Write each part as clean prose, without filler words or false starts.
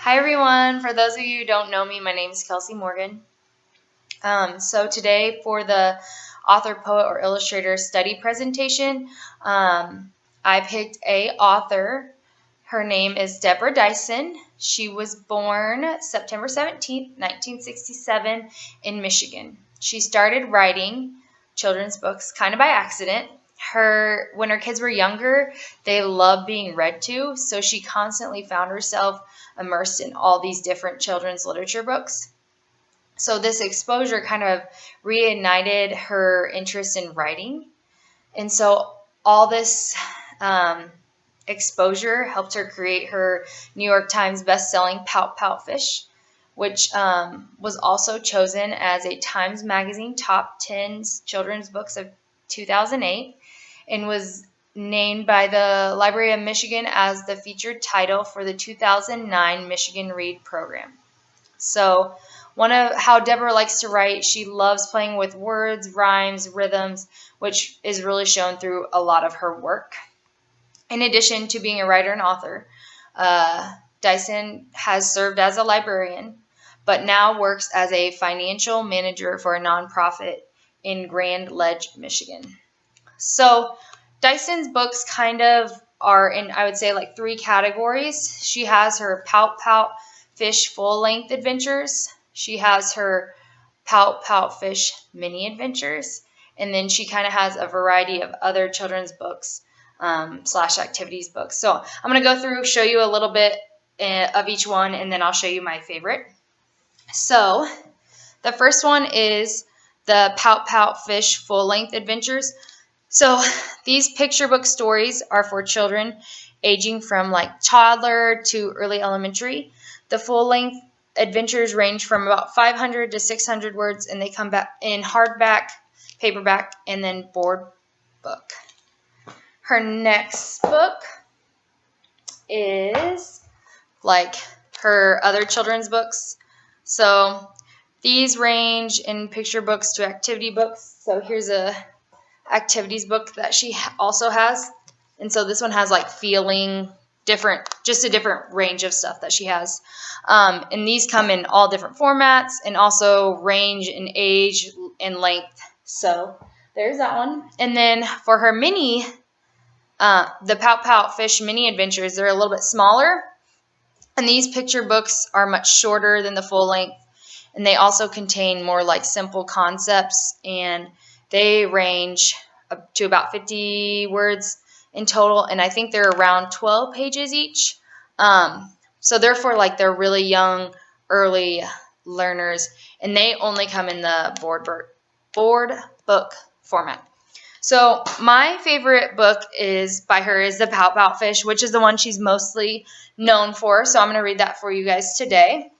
Hi everyone, for those of you who don't know me, my name is Kelsey Morgan. So today for the author, poet, or illustrator study presentation, I picked a author. Her name is Deborah Diesen. She was born September 17th, 1967 in Michigan. She started writing children's books kind of by accident. When her kids were younger, they loved being read to, so she constantly found herself immersed in all these different children's literature books. So this exposure kind of reignited her interest in writing. And so all this exposure helped her create her New York Times best-selling Pout Pout Fish, which was also chosen as a Times Magazine Top 10 Children's Books of 2008 and was named by the Library of Michigan as the featured title for the 2009 Michigan Read Program. So one of how Deborah likes to write, she loves playing with words, rhymes, rhythms, which is really shown through a lot of her work. In addition to being a writer and author, Diesen has served as a librarian, but now works as a financial manager for a nonprofit in Grand Ledge, Michigan. So Diesen's books kind of are in, I would say, like three categories. She has her Pout Pout Fish full-length adventures. She has her Pout Pout Fish mini adventures. And then she kind of has a variety of other children's books / activities books. So I'm going to go through, show you a little bit of each one, and then I'll show you my favorite. So the first one is the Pout Pout Fish full-length adventures. So these picture book stories are for children aging from like toddler to early elementary. The full-length adventures range from about 500 to 600 words, and they come back in hardback, paperback, and then board book. Her next book is like her other children's books. So these range in picture books to activity books. So here's a activities book that she also has, and so this one has like feeling different, just a different range of stuff that she has, and these come in all different formats and also range in age and length. So there's that one. And then for her mini, the Pout Pout Fish mini adventures, they're a little bit smaller, and these picture books are much shorter than the full length, and they also contain more like simple concepts, and they range up to about 50 words in total, and I think they're around 12 pages each. So therefore, like, they're really young, early learners, and they only come in the board book format. So my favorite book is by her is the Pout Pout Fish, which is the one she's mostly known for. So I'm going to read that for you guys today.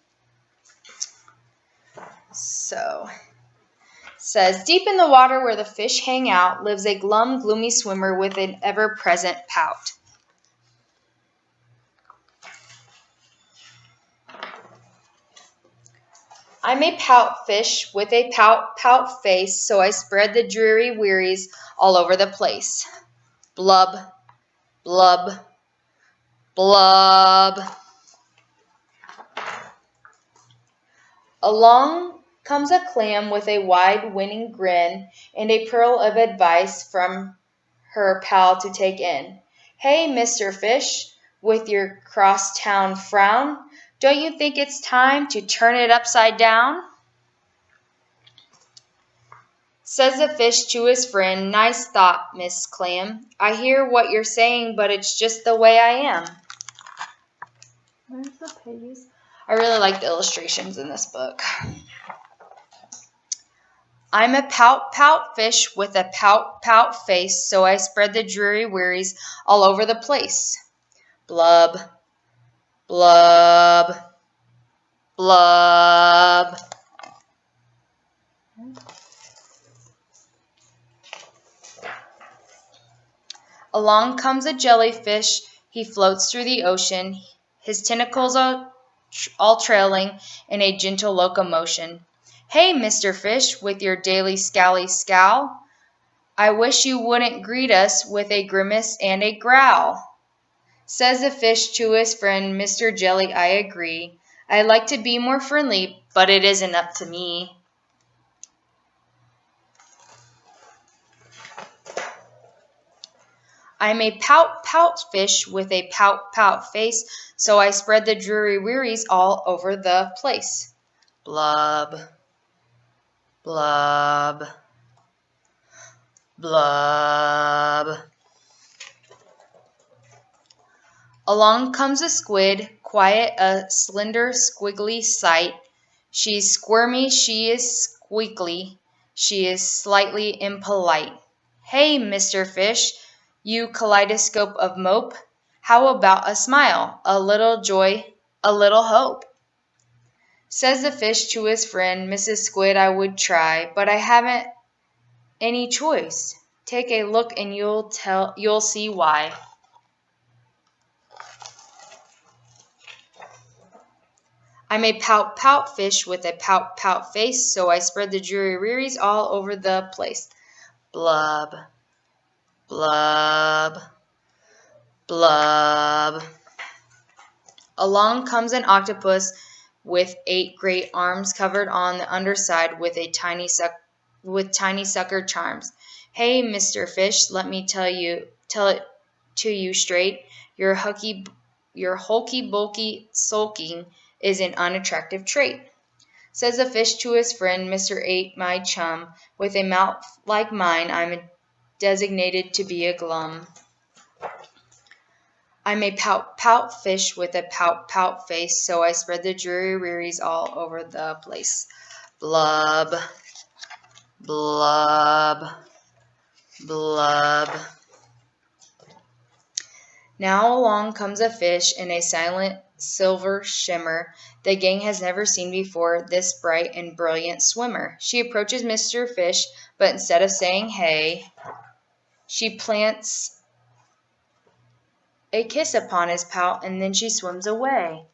So says, deep in the water where the fish hang out lives a glum, gloomy swimmer with an ever-present pout. I'm a pout fish with a pout face, so I spread the dreary wearies all over the place. Blub, blub, blub. Along comes a clam with a wide winning grin and a pearl of advice from her pal to take in. Hey, Mr. Fish, with your crosstown frown, don't you think it's time to turn it upside down? Says the fish to his friend, nice thought, Miss Clam. I hear what you're saying, but it's just the way I am. Where's the pages? I really like the illustrations in this book. I'm a Pout Pout Fish with a Pout Pout face, so I spread the dreary wearies all over the place. Blub, blub, blub. Along comes a jellyfish. He floats through the ocean, his tentacles all trailing in a gentle locomotion. Hey, Mr. Fish, with your daily scally scowl, I wish you wouldn't greet us with a grimace and a growl. Says the fish to his friend, Mr. Jelly, I agree. I'd like to be more friendly, but it isn't up to me. I'm a pout-pout fish with a pout-pout face, so I spread the dreary wearies all over the place. Blub, blub, blub. Along comes a squid, quiet, a slender, squiggly sight. She's squirmy, she is squeakly, she is slightly impolite. Hey, Mr. Fish, you kaleidoscope of mope, how about a smile, a little joy, a little hope? Says the fish to his friend, Mrs. Squid, I would try, but I haven't any choice. Take a look and you'll see why. I'm a pout-pout fish with a pout-pout face, so I spread the dreary wearies all over the place. Blub, blub, blub. Along comes an octopus with 8 great arms covered on the underside with tiny sucker charms. Hey, Mr. Fish, let me tell it to you straight. Your hulky bulky sulking is an unattractive trait. Says the fish to his friend, Mr. 8, my chum, with a mouth like mine, I'm designated to be a glum. I'm a pout-pout fish with a pout-pout face, so I spread the dreary wearies all over the place. Blub, blub, blub. Now along comes a fish in a silent silver shimmer the gang has never seen before, this bright and brilliant swimmer. She approaches Mr. Fish, but instead of saying hey, she plants a kiss upon his pout, and then she swims away.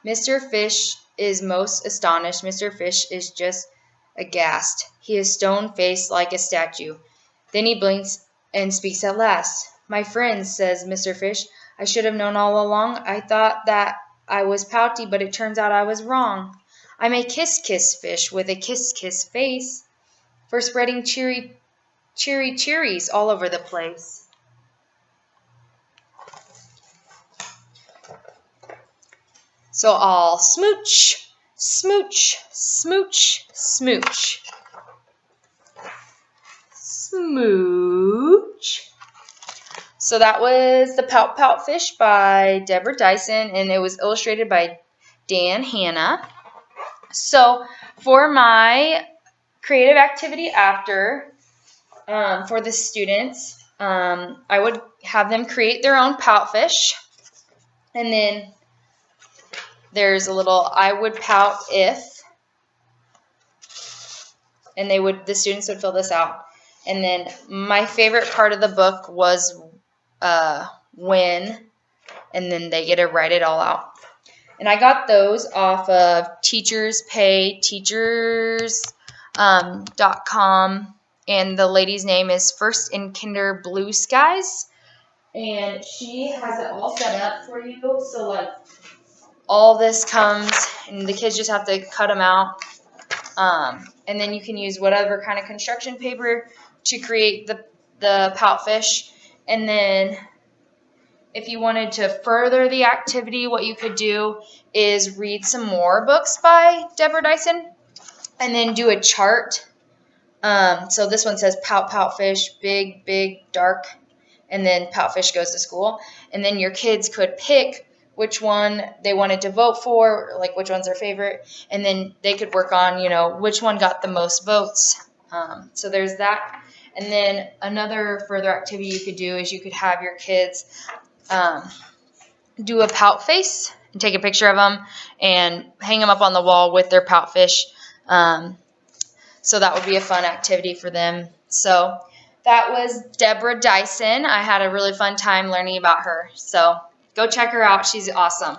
Mr. Fish is most astonished. Mr. Fish is just aghast. He is stone-faced like a statue. Then he blinks and speaks at last. My friends, says Mr. Fish, I should have known all along. I thought that I was pouty, but it turns out I was wrong. I'm a kiss-kiss fish with a kiss-kiss face for spreading cheeries all over the place. So I'll smooch, smooch, smooch, smooch. Smooch. So that was The Pout Pout Fish by Deborah Diesen, and it was illustrated by Dan Hanna. So for my creative activity after, for the students, I would have them create their own pout fish, and then there's a little I would pout if, and the students would fill this out. And then my favorite part of the book was when, and then they get to write it all out. And I got those off of teachers.com, and the lady's name is First in Kinder Blue Skies, and she has it all set up for you. So like all this comes, and the kids just have to cut them out, and then you can use whatever kind of construction paper to create the pout fish. And then if you wanted to further the activity, what you could do is read some more books by Deborah Diesen and then do a chart. So this one says pout pout fish, big, big, dark, and then pout fish goes to school. And then your kids could pick which one they wanted to vote for, like which one's their favorite, and then they could work on, which one got the most votes. So there's that. And then another further activity you could do is you could have your kids do a pout face and take a picture of them and hang them up on the wall with their pout fish. So that would be a fun activity for them. So that was Deborah Diesen. I had a really fun time learning about her. So go check her out. She's awesome.